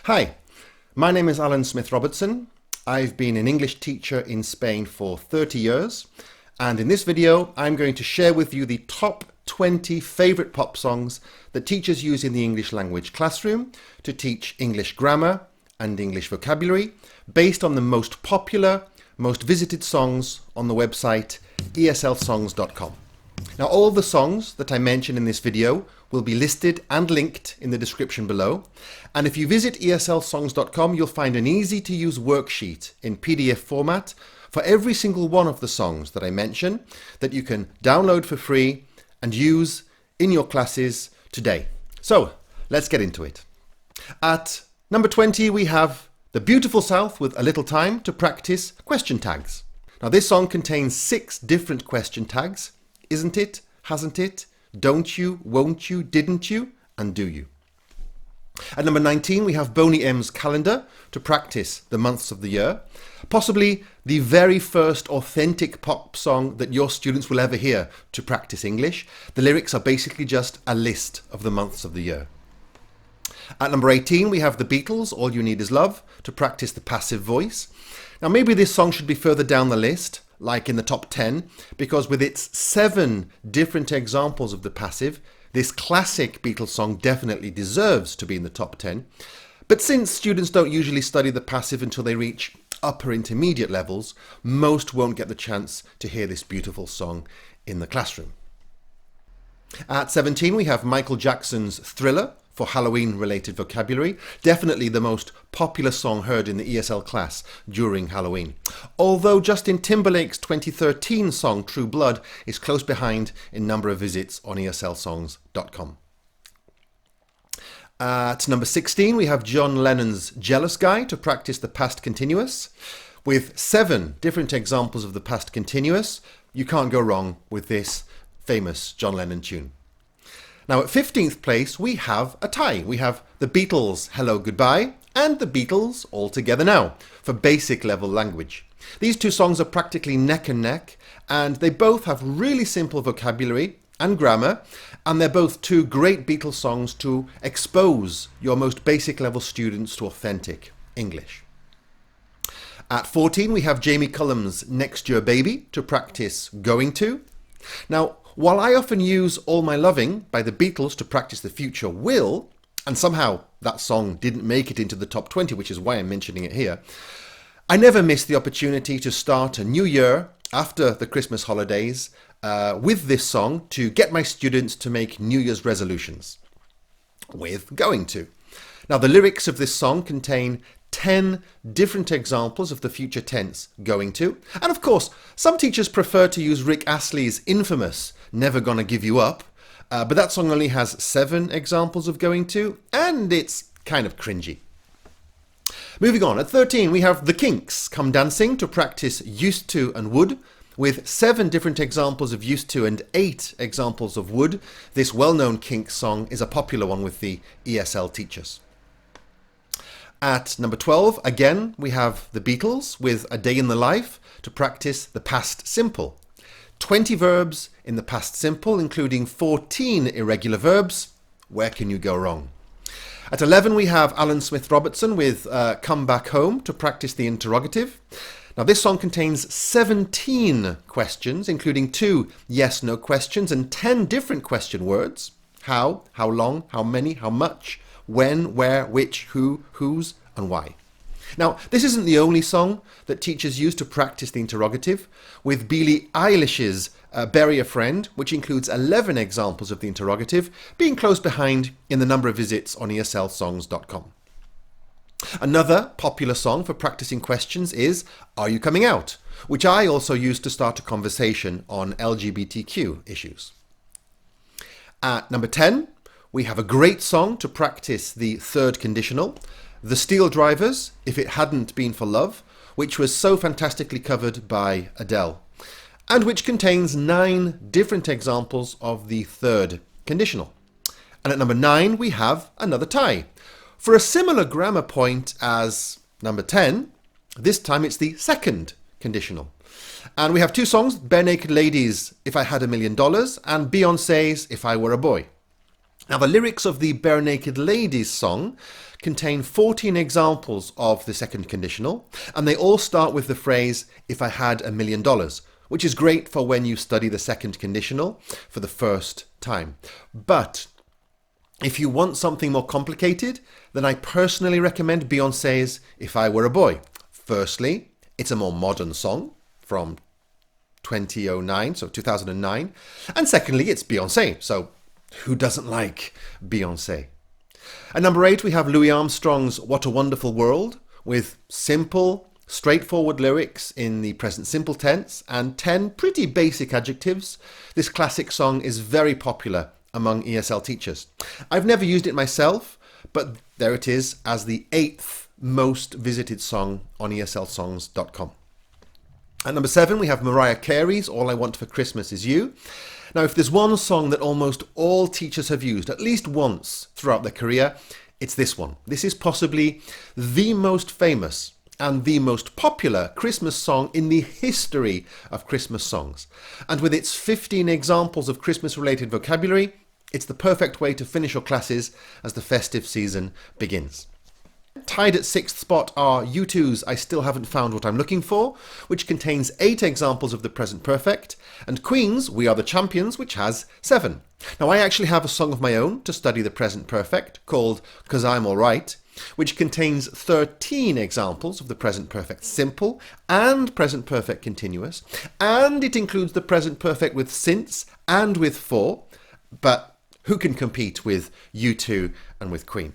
Hi, my name is Alan Smith Robertson. I've been an English teacher in Spain for 30 years, and in this video I'm going to share with you the top 20 favourite pop songs that teachers use in the English language classroom to teach English grammar and English vocabulary based on the most popular, most visited songs on the website eslsongs.com. Now, all the songs that I mention in this video will be listed and linked in the description below. And if you visit eslsongs.com, you'll find an easy to use worksheet in PDF format for every single one of the songs that I mention that you can download for free and use in your classes today. So let's get into it. At number 20, we have The Beautiful South with A Little Time to practice question tags. Now, this song contains 6 different question tags. Isn't it? Hasn't it? Don't you? Won't you? Didn't you? And do you? At number 19, we have Boney M's Calendar to practice the months of the year. Possibly the very first authentic pop song that your students will ever hear to practice English. The lyrics are basically just a list of the months of the year. At number 18, we have The Beatles, All You Need Is Love, to practice the passive voice. Now, maybe this song should be further down the list, like in the top 10, because with its 7 different examples of the passive, this classic Beatles song definitely deserves to be in the top 10. But since students don't usually study the passive until they reach upper intermediate levels, most won't get the chance to hear this beautiful song in the classroom. At 17, we have Michael Jackson's Thriller for Halloween-related vocabulary. Definitely the most popular song heard in the ESL class during Halloween. Although Justin Timberlake's 2013 song True Blood is close behind in number of visits on eslsongs.com. At number 16, we have John Lennon's Jealous Guy to practice the past continuous. With 7 different examples of the past continuous, you can't go wrong with this famous John Lennon tune. Now, at 15th place, we have a tie. We have the Beatles' Hello Goodbye and the Beatles' All Together Now for basic level language. These 2 songs are practically neck and neck, and they both have really simple vocabulary and grammar, and they're both 2 great Beatles songs to expose your most basic level students to authentic English. At 14, we have Jamie Cullum's Next Year Baby to practice Going To. Now, while I often use All My Loving by the Beatles to practice the future will, and somehow that song didn't make it into the top 20, which is why I'm mentioning it here, I never miss the opportunity to start a new year after the Christmas holidays with this song to get my students to make New Year's resolutions with Going To. Now, the lyrics of this song contain 10 different examples of the future tense going to. And of course, some teachers prefer to use Rick Astley's infamous Never Gonna Give You Up, but that song only has 7 examples of going to, and it's kind of cringy. Moving on, at 13, we have The Kinks Come Dancing to practice used to and would, with 7 different examples of used to and 8 examples of would. This well-known Kinks song is a popular one with the ESL teachers. At number 12, again, we have the Beatles with A Day in the Life to practice the past simple. 20 verbs in the past simple, including 14 irregular verbs. Where can you go wrong? At 11, we have Alan Smith Robertson with Come Back Home to practice the interrogative. Now, this song contains 17 questions, including 2 yes-no questions and 10 different question words. How long, how many, how much, when, where, which, who, whose, and why. Now, this isn't the only song that teachers use to practice the interrogative, with Billie Eilish's Bury a Friend, which includes 11 examples of the interrogative, being close behind in the number of visits on eslsongs.com. Another popular song for practicing questions is Are You Coming Out?, which I also use to start a conversation on LGBTQ issues. At number 10, we have a great song to practice the third conditional, The Steel Drivers, If It Hadn't Been for Love, which was so fantastically covered by Adele, and which contains 9 different examples of the third conditional. And at number 9, we have another tie. For a similar grammar point as number 10, this time it's the second conditional. And we have 2 songs, Barenaked Ladies' If I Had $1 Million, and Beyonce's If I Were a Boy. Now, the lyrics of the Bare Naked Ladies song contain 14 examples of the second conditional, and they all start with the phrase, "if I had $1,000,000, which is great for when you study the second conditional for the first time. But if you want something more complicated, then I personally recommend Beyoncé's If I Were a Boy. Firstly, it's a more modern song from 2009. And secondly, it's Beyoncé, so who doesn't like Beyoncé? At number 8, we have Louis Armstrong's What a Wonderful World, with simple, straightforward lyrics in the present simple tense and 10 pretty basic adjectives. This classic song is very popular among ESL teachers. I've never used it myself, but there it is as the 8th most visited song on ESLsongs.com. At number 7, we have Mariah Carey's All I Want for Christmas Is You. Now, if there's one song that almost all teachers have used at least once throughout their career, it's this one. This is possibly the most famous and the most popular Christmas song in the history of Christmas songs. And with its 15 examples of Christmas-related vocabulary, it's the perfect way to finish your classes as the festive season begins. Tied at 6th spot are U2's I Still Haven't Found What I'm Looking For, which contains 8 examples of the present perfect, and Queen's We Are the Champions, which has 7. Now, I actually have a song of my own to study the present perfect called 'Cause I'm Alright, which contains 13 examples of the present perfect simple and present perfect continuous, and it includes the present perfect with since and with for, but who can compete with U2 and with Queen?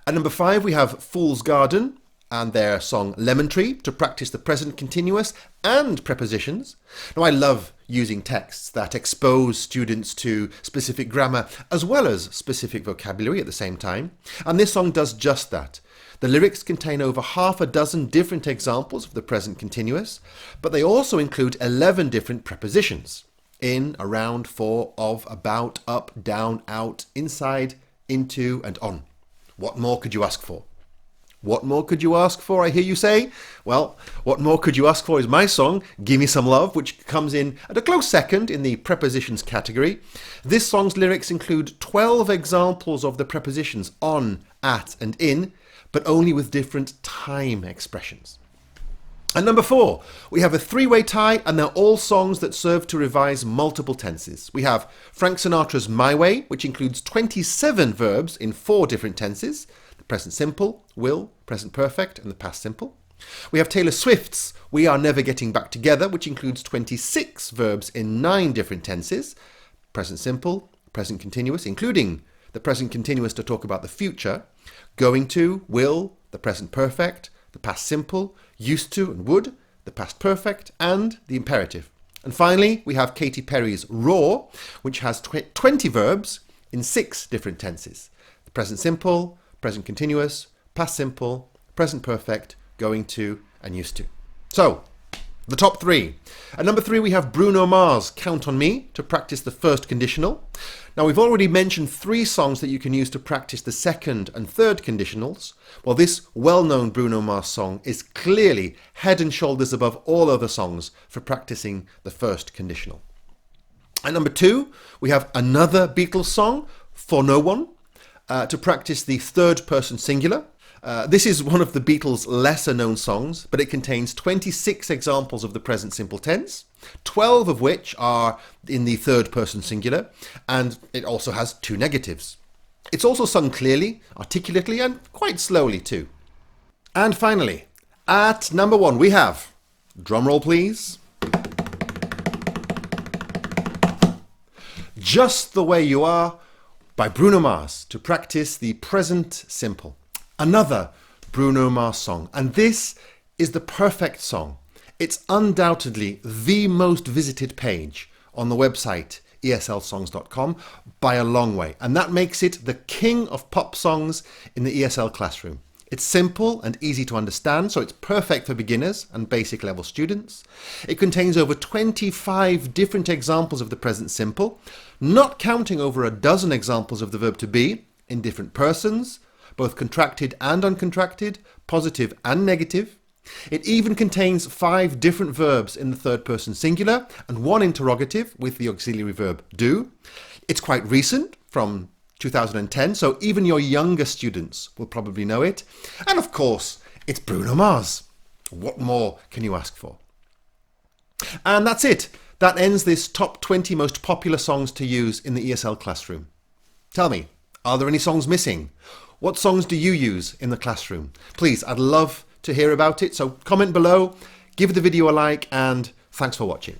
At number 5, we have Fool's Garden and their song Lemon Tree to practice the present continuous and prepositions. Now, I love using texts that expose students to specific grammar as well as specific vocabulary at the same time, and this song does just that. The lyrics contain over half a dozen different examples of the present continuous, but they also include 11 different prepositions: in, around, for, of, about, up, down, out, inside, into, and on. What more could you ask for? What more could you ask for, I hear you say? Well, what more could you ask for is my song, Gimme Some Love, which comes in at a close second in the prepositions category. This song's lyrics include 12 examples of the prepositions on, at, and in, but only with different time expressions. At number 4, we have a 3-way tie, and they're all songs that serve to revise multiple tenses. We have Frank Sinatra's My Way, which includes 27 verbs in 4 different tenses: the present simple, will, present perfect, and the past simple. We have Taylor Swift's We Are Never Getting Back Together, which includes 26 verbs in 9 different tenses: present simple, present continuous, including the present continuous to talk about the future, going to, will, the present perfect, the past simple, used to and would, the past perfect, and the imperative. And finally, we have Katy Perry's Raw, which has 20 verbs in 6 different tenses: the present simple, present continuous, past simple, present perfect, going to, and used to. So, the top 3. At number 3, we have Bruno Mars' Count on Me to practice the first conditional. Now, we've already mentioned 3 songs that you can use to practice the second and third conditionals. Well, this well-known Bruno Mars song is clearly head and shoulders above all other songs for practicing the first conditional. At number 2, we have another Beatles song, For No One, to practice the third person singular. This is one of the Beatles' lesser-known songs, but it contains 26 examples of the present simple tense, 12 of which are in the third-person singular, and it also has 2 negatives. It's also sung clearly, articulately, and quite slowly too. And finally, at number 1 we have, drumroll please, Just the Way You Are by Bruno Mars to practice the present simple. Another Bruno Mars song, and this is the perfect song. It's undoubtedly the most visited page on the website ESLsongs.com by a long way, and that makes it the king of pop songs in the ESL classroom. It's simple and easy to understand, so it's perfect for beginners and basic level students. It contains over 25 different examples of the present simple, not counting over a dozen examples of the verb to be in different persons, both contracted and uncontracted, positive and negative. It even contains 5 different verbs in the third person singular and 1 interrogative with the auxiliary verb do. It's quite recent, from 2010, so even your younger students will probably know it. And of course, it's Bruno Mars. What more can you ask for? And that's it. That ends this top 20 most popular songs to use in the ESL classroom. Tell me, are there any songs missing? What songs do you use in the classroom? Please, I'd love to hear about it. So comment below, give the video a like, and thanks for watching.